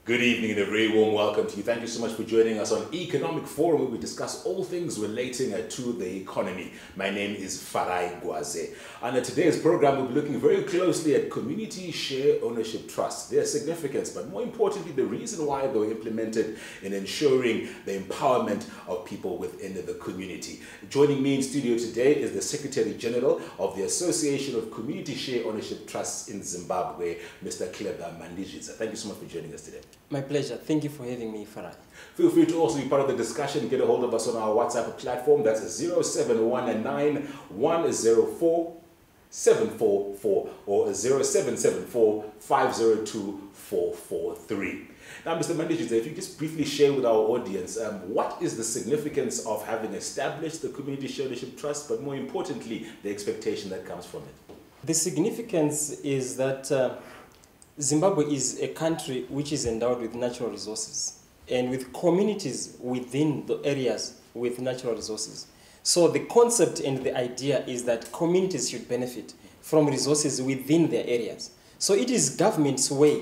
Good evening and a very warm welcome to you. Thank you so much for joining us on Economic Forum, where we discuss all things relating to the economy. My name is Farai Gwaze. And in today's program, we'll be looking very closely at community share ownership trusts, their significance, but more importantly, the reason why they were implemented in ensuring the empowerment of people within the community. Joining me in studio today is the Secretary General of the Association of Community Share Ownership Trusts in Zimbabwe, Mr. MANDIZVIDZA. Thank you so much for joining us today. My pleasure. Thank you for having me, Farah. Feel free to also be part of the discussion. Get a hold of us on our WhatsApp platform. That's 0719 104 744 or 0774 502 443. Now, Mr. MANDIZVIDZA, if you just briefly share with our audience, what is the significance of having established the Community Share Ownership Trust, but more importantly, the expectation that comes from it? The significance is that Zimbabwe is a country which is endowed with natural resources and with communities within the areas with natural resources. So the concept and the idea is that communities should benefit from resources within their areas. So it is government's way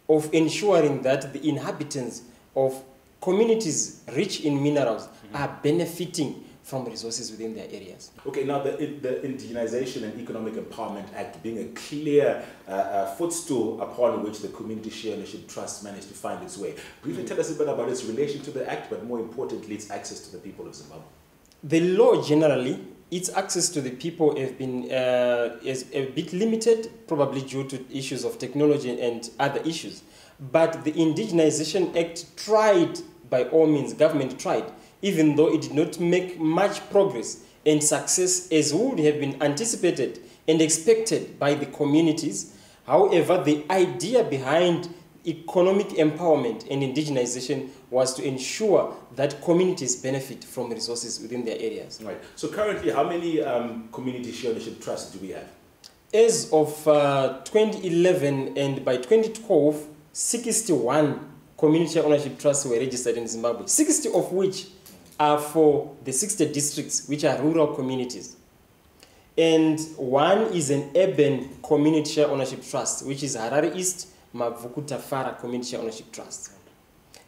of ensuring that the inhabitants of communities rich in minerals are benefiting from resources within their areas. Okay, now the Indigenization and Economic Empowerment Act being a clear footstool upon which the Community Share Ownership Trust managed to find its way. Briefly tell us a bit about its relation to the Act, but more importantly, its access to the people of Zimbabwe. The law generally, its access to the people have been is a bit limited, probably due to issues of technology and other issues. But the Indigenization Act tried, by all means, government tried, even though it did not make much progress and success as would have been anticipated and expected by the communities. However, the idea behind economic empowerment and indigenization was to ensure that communities benefit from resources within their areas. Right. So currently, how many community share ownership trusts do we have? As of 2011 and by 2012, 61 community ownership trusts were registered in Zimbabwe, 60 of which are for the 60 districts, which are rural communities. And one is an urban community share ownership trust, which is Harare East Mavukuta Fara Community Share Ownership Trust.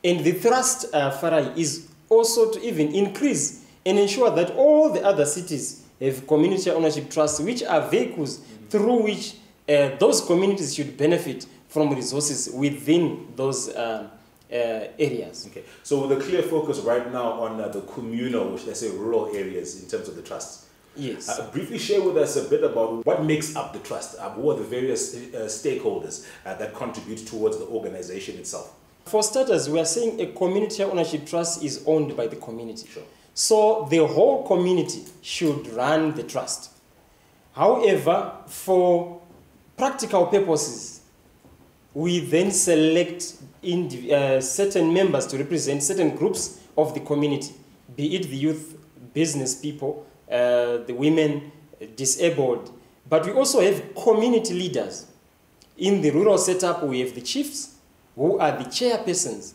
And the thrust, Farah, is also to even increase and ensure that all the other cities have community share ownership trusts, which are vehicles through which those communities should benefit from resources within those areas. Okay, so with a clear focus right now on the communal, which let's say rural areas in terms of the trusts. Yes. Briefly share with us a bit about what makes up the trust, who are the various stakeholders that contribute towards the organization itself. For starters, we are saying a community ownership trust is owned by the community. Sure. So the whole community should run the trust. However, for practical purposes, we then select certain members to represent certain groups of the community, be it the youth, business people, the women, disabled. But we also have community leaders. In the rural setup, we have the chiefs, who are the chairpersons.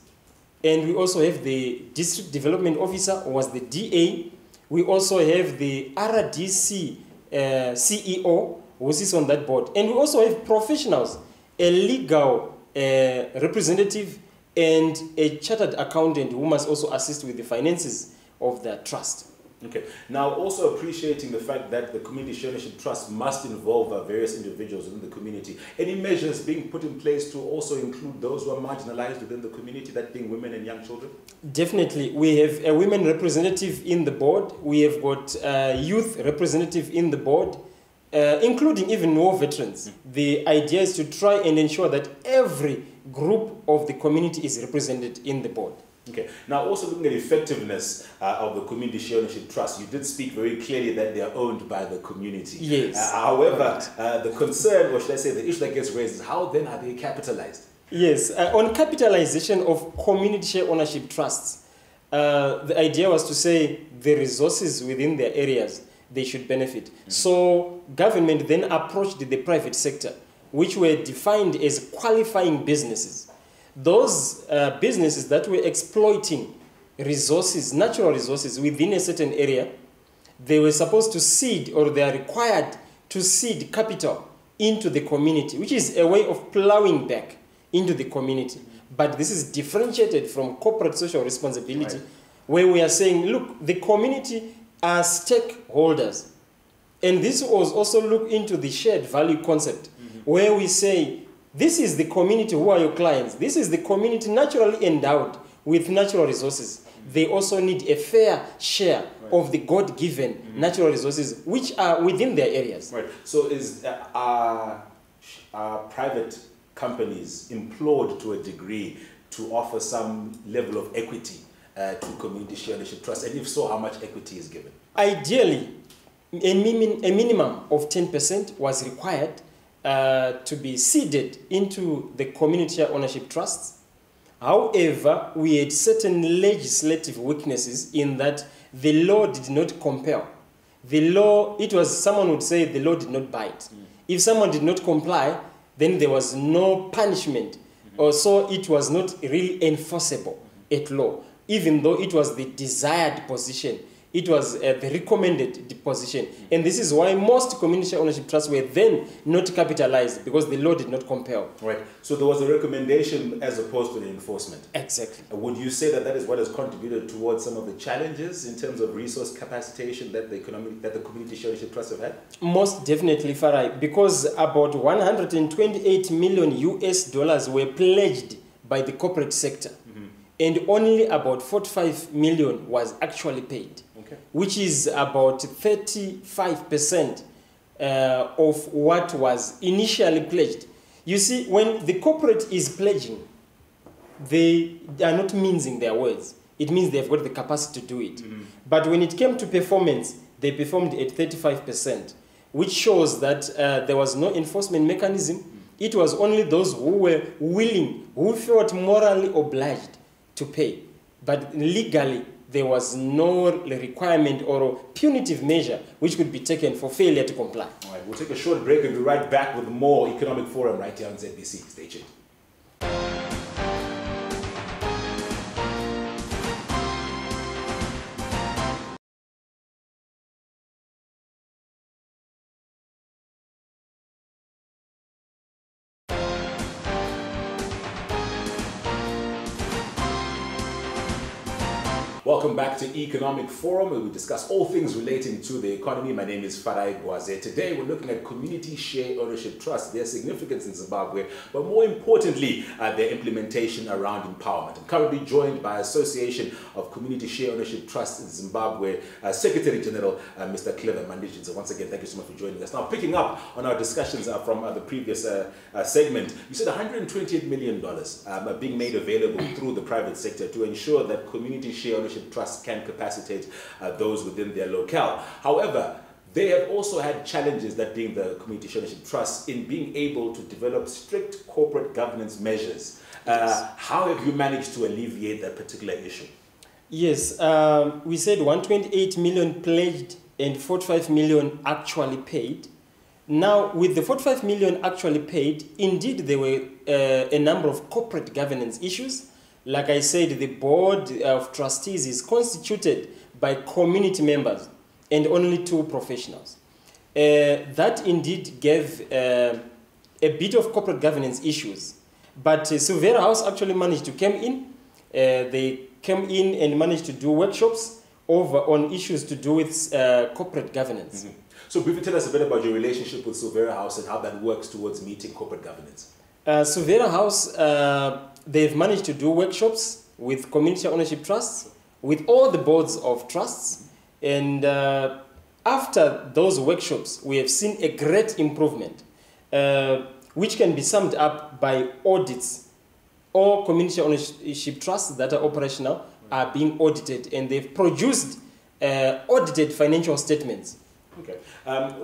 And we also have the district development officer, who was the DA. We also have the RDC CEO, who sits on that board. And we also have professionals, a legal representative, and a chartered accountant who must also assist with the finances of the trust. Okay. Now, also appreciating the fact that the Community Share Ownership Trust must involve various individuals within the community. Any measures being put in place to also include those who are marginalized within the community, that being women and young children? Definitely. We have a women representative in the board. We have got a youth representative in the board, including even war veterans. The idea is to try and ensure that every group of the community is represented in the board. Okay. Now, also looking at effectiveness of the Community Share Ownership Trust, you did speak very clearly that they are owned by the community. Yes. However, the concern, or should I say the issue that gets raised is how then are they capitalized? Yes. On capitalization of community share ownership trusts, the idea was to say the resources within their areas, they should benefit. So government then approached the private sector, which were defined as qualifying businesses. Those businesses that were exploiting resources, natural resources within a certain area, they were supposed to seed, or they are required to seed capital into the community, which is a way of plowing back into the community. But this is differentiated from corporate social responsibility, Right. where we are saying, look, the community are stakeholders. And this was also look into the shared value concept, where we say, this is the community who are your clients. This is the community naturally endowed with natural resources. They also need a fair share of the God-given natural resources, which are within their areas. Right. So are private companies implored to a degree to offer some level of equity to community share ownership trust? And if so, how much equity is given? Ideally, a minimum of 10% was required to be seeded into the community share ownership trusts. However, we had certain legislative weaknesses in that the law did not compel. The law, someone would say the law did not bite. If someone did not comply, then there was no punishment. Or so it was not really enforceable at law, even though it was the desired position. It was the recommended position. And this is why most community ownership trusts were then not capitalized, because the law did not compel. Right. So there was a recommendation as opposed to the enforcement. Exactly. Would you say that that is what has contributed towards some of the challenges in terms of resource capacitation that the community share ownership trusts have had? Most definitely, Farai, because about 128 million US dollars were pledged by the corporate sector, and only about 45 million was actually paid. Which is about 35% of what was initially pledged. You see, when the corporate is pledging, they are not mincing their words. It means they've got the capacity to do it. But when it came to performance, they performed at 35%, which shows that there was no enforcement mechanism. It was only those who were willing, who felt morally obliged to pay. But legally, there was no requirement or punitive measure which could be taken for failure to comply. All right, we'll take a short break and be right back with more Economic Forum right here on ZBC. Stay tuned. Welcome back to Economic Forum, where we discuss all things relating to the economy. My name is Farai Gwaze. Today we're looking at community share ownership trusts, their significance in Zimbabwe, but more importantly, their implementation around empowerment. I'm currently joined by Association of Community Share Ownership Trusts in Zimbabwe, Secretary General, Mr. MANDIZVIDZA. Once again, thank you so much for joining us. Now, picking up on our discussions from the previous segment, you said $128 million are being made available through the private sector to ensure that community share ownership trusts can capacitate those within their locale. However, they have also had challenges, that being the community share ownership trusts, in being able to develop strict corporate governance measures. How have you managed to alleviate that particular issue? Yes, we said 128 million pledged and 45 million actually paid. Now, with the 45 million actually paid, indeed there were a number of corporate governance issues. Like I said, the board of trustees is constituted by community members and only 2 professionals. That indeed gave a bit of corporate governance issues. But Silvera House actually managed to come in. They came in and managed to do workshops on issues to do with corporate governance. So briefly tell us a bit about your relationship with Silvera House and how that works towards meeting corporate governance. Silvera House, they've managed to do workshops with community ownership trusts, with all the boards of trusts. And after those workshops, we have seen a great improvement, which can be summed up by audits. All community ownership trusts that are operational are being audited, and they've produced audited financial statements. Okay.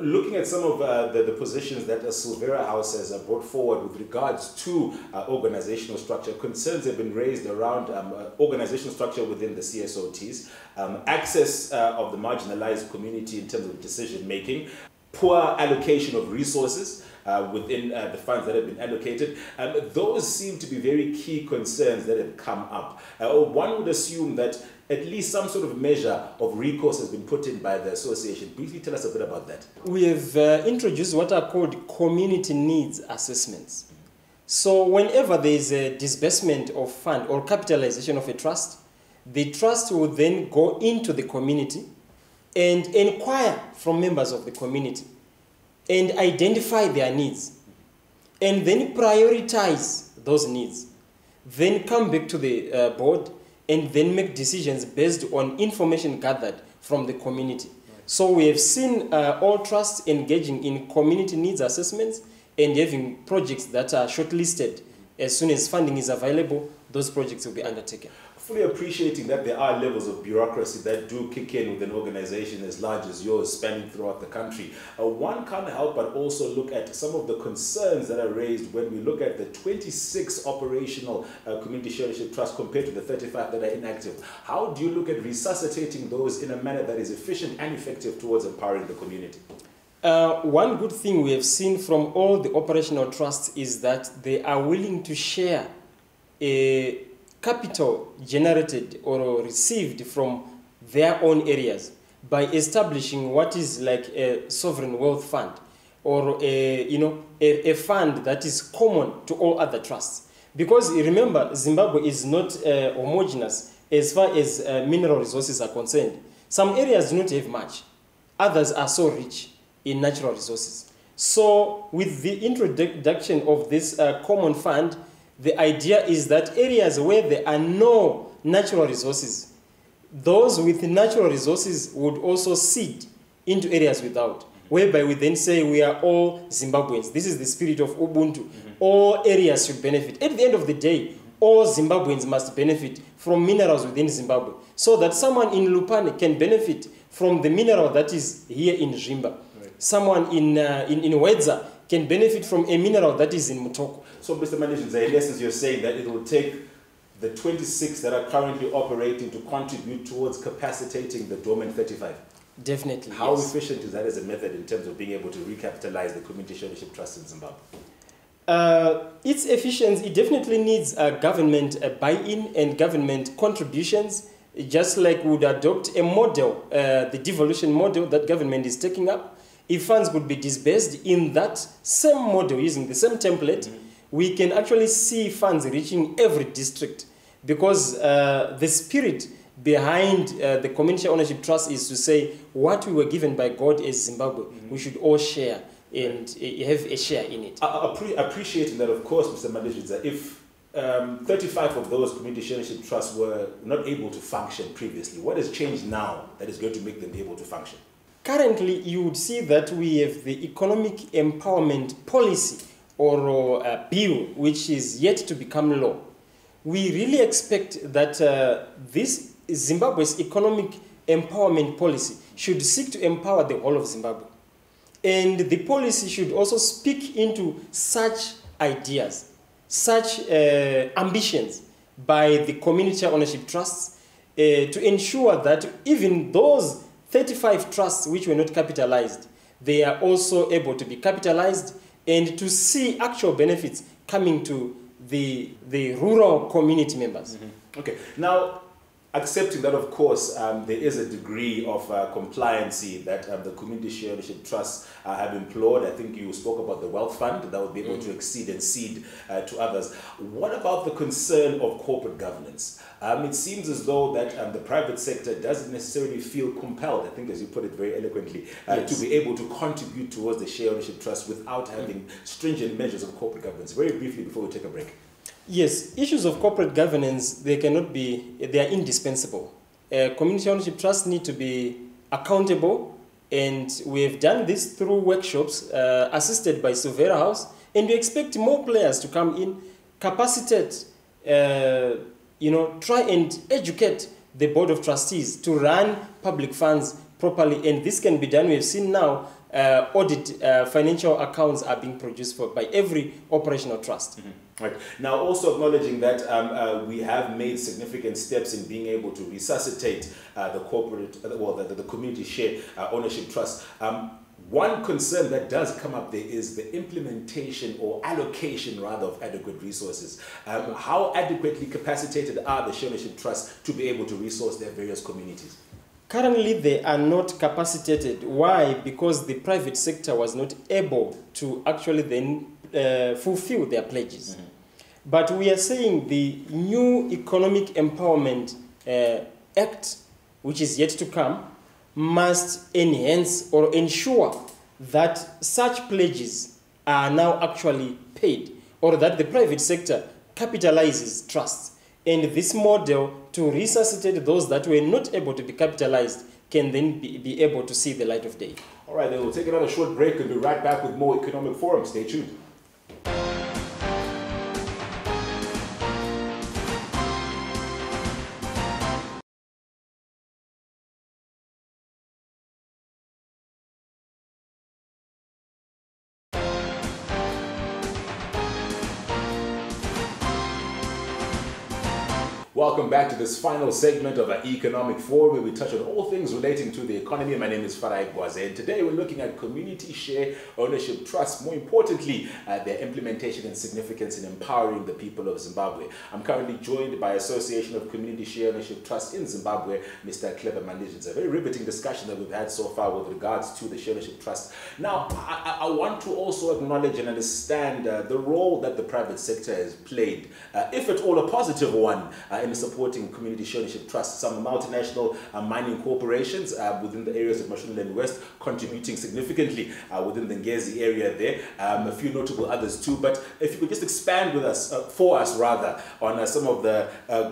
Looking at some of the positions that the Silvera House has brought forward with regards to organizational structure, concerns have been raised around organizational structure within the CSOTs, access of the marginalized community in terms of decision making, poor allocation of resources within the funds that have been allocated. Those seem to be very key concerns that have come up. One would assume that at least some sort of measure of recourse has been put in by the association. Briefly tell us a bit about that. We have introduced what are called community needs assessments. So whenever there is a disbursement of fund or capitalization of a trust, the trust will then go into the community and inquire from members of the community and identify their needs and then prioritize those needs. Then come back to the board and then make decisions based on information gathered from the community. Right. So we have seen all trusts engaging in community needs assessments and having projects that are shortlisted. As soon as funding is available, those projects will be undertaken. Fully appreciating that there are levels of bureaucracy that do kick in with an organization as large as yours spanning throughout the country. One can't help but also look at some of the concerns that are raised when we look at the 26 operational community shareholdership trusts compared to the 35 that are inactive. How do you look at resuscitating those in a manner that is efficient and effective towards empowering the community? One good thing we have seen from all the operational trusts is that they are willing to share a capital generated or received from their own areas by establishing what is like a sovereign wealth fund or a fund that is common to all other trusts. Because remember, Zimbabwe is not homogeneous as far as mineral resources are concerned. Some areas do not have much. Others are so rich in natural resources. So with the introduction of this common fund, the idea is that areas where there are no natural resources, those with natural resources would also seed into areas without, whereby we then say we are all Zimbabweans. This is the spirit of Ubuntu. All areas should benefit. At the end of the day, all Zimbabweans must benefit from minerals within Zimbabwe, so that someone in Lupane can benefit from the mineral that is here in Zimba. Right. Someone in Wedza can benefit from a mineral that is in Mutoko. So, Mr. MANDIZVIDZA, in essence, you're saying that it will take the 26 that are currently operating to contribute towards capacitating the dormant 35? Definitely. How efficient is that as a method in terms of being able to recapitalize the community shareholdership trust in Zimbabwe? Its efficiency, it definitely needs government buy-in and government contributions, just like we would adopt a model, the devolution model that government is taking up. If funds could be disbursed in that same model using the same template, we can actually see funds reaching every district, because the spirit behind the community ownership trust is to say what we were given by God as Zimbabwe, we should all share and have a share in it. Appreciating that, of course, Mr. MANDIZVIDZA, if 35 of those community shareholdership trusts were not able to function previously, what has changed now that is going to make them be able to function? Currently, you would see that we have the economic empowerment policy or bill, which is yet to become law. We really expect that this Zimbabwe's economic empowerment policy should seek to empower the whole of Zimbabwe. And the policy should also speak into such ideas, such ambitions by the community ownership trusts to ensure that even those 35 trusts which were not capitalized, they are also able to be capitalized and to see actual benefits coming to the rural community members. Okay. Now, accepting that, of course, there is a degree of compliancy that the community shareholdership trusts have implored. I think you spoke about the wealth fund that would be able to exceed and seed to others. What about the concern of corporate governance? It seems as though that the private sector doesn't necessarily feel compelled, I think as you put it very eloquently, to be able to contribute towards the shareholdership trust without having stringent measures of corporate governance. Very briefly before we take a break. Yes, issues of corporate governance, they are indispensable. Community ownership trusts need to be accountable, and we have done this through workshops assisted by Silvera House, and we expect more players to come in, capacitate, try and educate the board of trustees to run public funds properly, and this can be done. We have seen now financial accounts are being produced by every operational trust. Right. Now, also acknowledging that we have made significant steps in being able to resuscitate the corporate, the community share ownership trust. One concern that does come up there is the implementation or allocation, rather, of adequate resources. How adequately capacitated are the share ownership trusts to be able to resource their various communities? Currently, they are not capacitated. Why? Because the private sector was not able to actually then fulfill their pledges. But we are saying the new Economic Empowerment Act, which is yet to come, must enhance or ensure that such pledges are now actually paid, or that the private sector capitalizes trusts. And this model, to resuscitate those that were not able to be capitalized, can then be able to see the light of day. All right, then we'll take another short break and be right back with more Economic Forum. Stay tuned. Welcome back to this final segment of our Economic Forum, where we touch on all things relating to the economy. My name is Gwaze, and today we're looking at community share ownership trusts, more importantly, their implementation and significance in empowering the people of Zimbabwe. I'm currently joined by Association of Community Share Ownership Trusts in Zimbabwe, Mr. MANDIZVIDZA. A very riveting discussion that we've had so far with regards to the share ownership trust. Now, I want to also acknowledge and understand the role that the private sector has played, if at all a positive one, in supporting community share ownership trusts. Some multinational mining corporations within the areas of Mashonaland West contributing significantly within the Ngezi area there. A few notable others too. But if you could just expand with us, for us rather, on some of the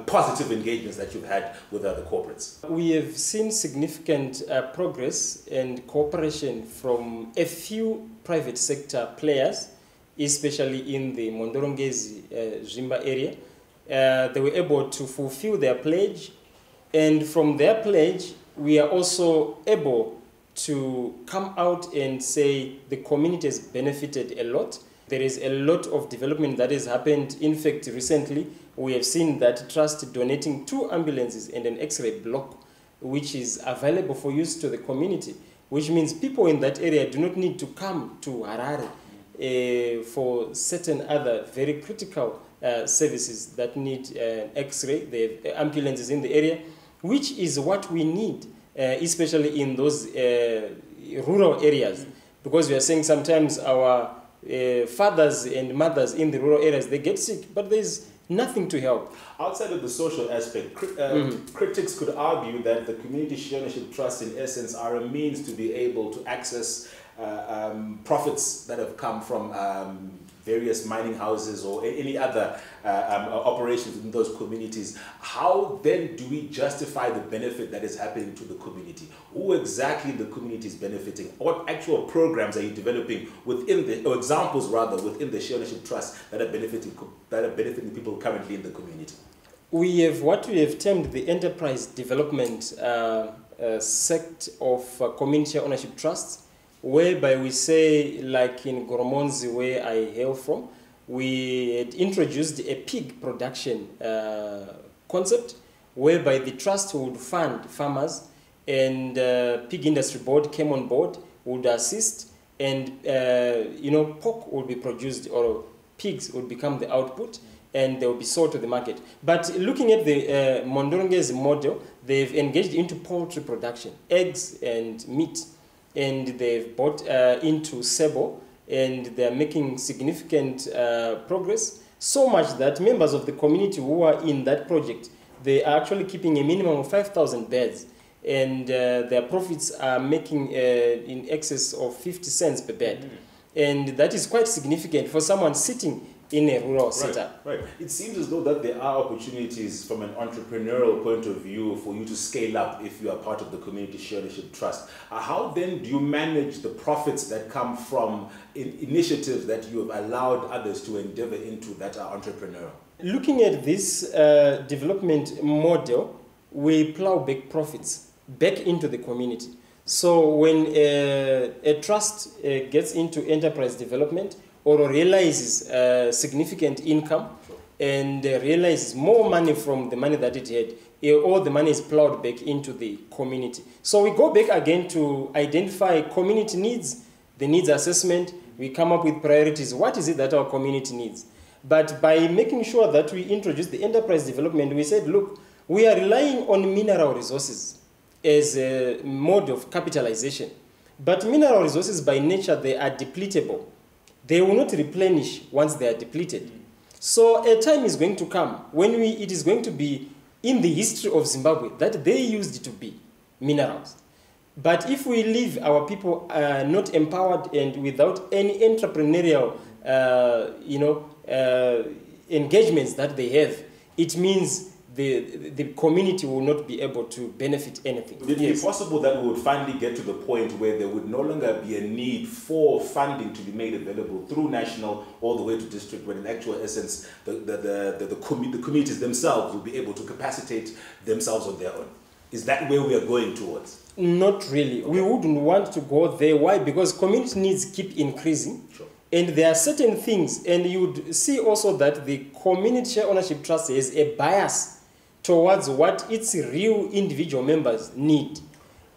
positive engagements that you've had with other corporates. We have seen significant progress and cooperation from a few private sector players, especially in the Mondorongezi Zimba area. They were able to fulfill their pledge, and from their pledge we are also able to come out and say the community has benefited a lot. There is a lot of development that has happened. In fact, recently we have seen that trust donating 2 ambulances and an X-ray block, which is available for use to the community, which means people in that area do not need to come to Harare for certain other very critical services that need X-ray. They have ambulances in the area, which is what we need, especially in those rural areas, because we are saying sometimes our fathers and mothers in the rural areas, they get sick, but there's nothing to help. Outside of the social aspect, critics could argue that the community share ownership trusts in essence are a means to be able to access profits that have come from various mining houses or any other operations in those communities. How then do we justify the benefit that is happening to the community? Who exactly the community is benefiting? What actual programs are you developing within the, or examples rather, within the share ownership trust that are benefiting people currently in the community? We have what we have termed the enterprise development sect of community ownership trusts, whereby we say, like in Goromonzi, where I hail from, we had introduced a pig production concept, whereby the trust would fund farmers, and Pig Industry Board came on board, would assist, and pork would be produced, or pigs would become the output, and they will be sold to the market. But looking at the Mondorongezi model, they've engaged into poultry production, eggs and meat, and they've bought into Sebo, and they're making significant progress, so much that members of the community who are in that project, they are actually keeping a minimum of 5,000 beds, and their profits are making in excess of 50 cents per bed. And that is quite significant for someone sitting in a rural setup. Right. It seems as though that there are opportunities from an entrepreneurial point of view for you to scale up if you are part of the community share ownership trust. How then do you manage the profits that come from initiatives that you have allowed others to endeavor into that are entrepreneurial? Looking at this development model, we plow back profits back into the community. So when a trust gets into enterprise development, or realizes significant income, and realizes more money from the money that it had, all the money is plowed back into the community. So we go back again to identify community needs, the needs assessment, we come up with priorities. What is it that our community needs? But by making sure that we introduce the enterprise development, we said, look, we are relying on mineral resources as a mode of capitalization. But mineral resources by nature, they are depletable. They will not replenish once they are depleted. So a time is going to come when it is going to be in the history of Zimbabwe that they used to be minerals. But if we leave our people not empowered and without any entrepreneurial, engagements that they have, it means the community will not be able to benefit anything. Would it be possible that we would finally get to the point where there would no longer be a need for funding to be made available through national all the way to district, when in actual essence the communities themselves will be able to capacitate themselves on their own? Is that where we are going towards? Not really. Okay. We wouldn't want to go there. Why? Because community needs keep increasing. Sure. And there are certain things, and you'd see also that the community share ownership trust has a bias towards what its real individual members need,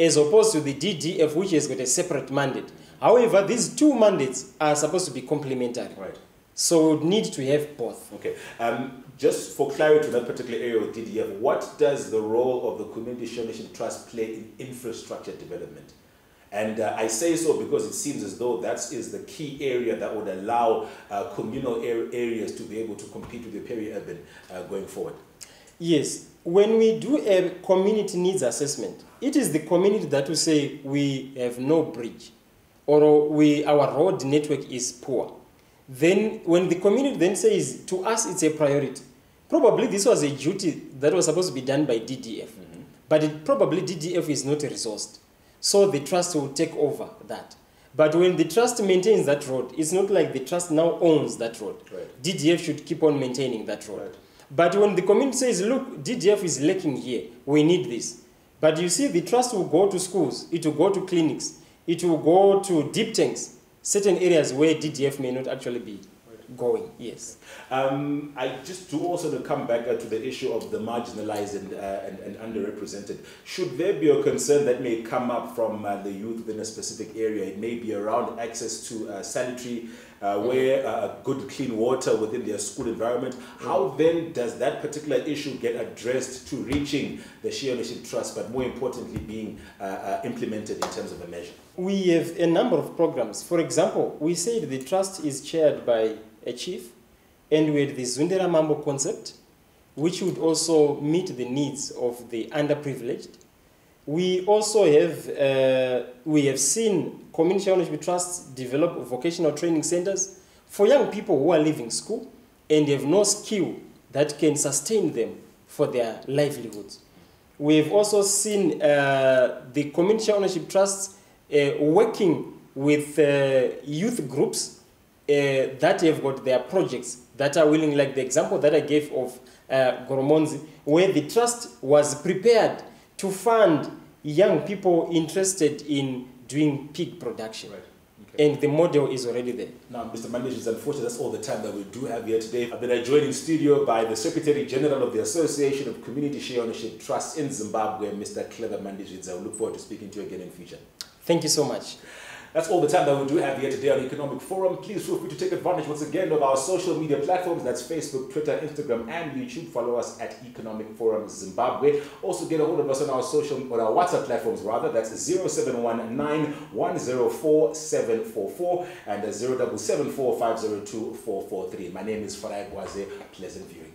as opposed to the DDF, which has got a separate mandate. However, these two mandates are supposed to be complementary. Right. So we need to have both. Okay. Just for clarity in that particular area of DDF, what does the role of the Community Share Ownership Trust play in infrastructure development? And I say so because it seems as though that is the key area that would allow communal areas to be able to compete with the peri-urban going forward. Yes. When we do a community needs assessment, it is the community that will say we have no bridge or our road network is poor. Then when the community then says to us it's a priority, probably this was a duty that was supposed to be done by DDF, but probably DDF is not resourced. So the trust will take over that. But when the trust maintains that road, it's not like the trust now owns that road. Right. DDF should keep on maintaining that road. Right. But when the community says, look, DDF is lacking here, we need this. But you see, the trust will go to schools, it will go to clinics, it will go to deep tanks, certain areas where DDF may not actually be going, yes. I just do also to come back to the issue of the marginalized and underrepresented. Should there be a concern that may come up from the youth within a specific area? It may be around access to sanitary, good clean water within their school environment. How then does that particular issue get addressed to reaching the share ownership trust, but more importantly being implemented in terms of a measure? We have a number of programs. For example, we said the trust is chaired by a chief, and we had the Zundera Mambo concept, which would also meet the needs of the underprivileged. We also have seen community ownership trusts develop vocational training centers for young people who are leaving school and have no skill that can sustain them for their livelihoods. We have also seen the community ownership trusts working with youth groups that have got their projects that are willing, like the example that I gave of Goromonzi, where the trust was prepared to fund young people interested in doing pig production. Right. Okay. And the model is already there. Now, Mr. MANDIZVIDZA, unfortunately, that's all the time that we do have here today. I've been joined in studio by the Secretary General of the Association of Community Share Ownership Trusts in Zimbabwe, Mr. Clever MANDIZVIDZA. We look forward to speaking to you again in future. Thank you so much. That's all the time that we do have here today on Economic Forum. Please feel free to take advantage once again of our social media platforms. That's Facebook, Twitter, Instagram, and YouTube. Follow us at Economic Forum Zimbabwe. Also get a hold of us on our our WhatsApp platforms rather. That's 0719-104-744 and 0774-502-443. My name is Farai Gwaze. Pleasant viewing.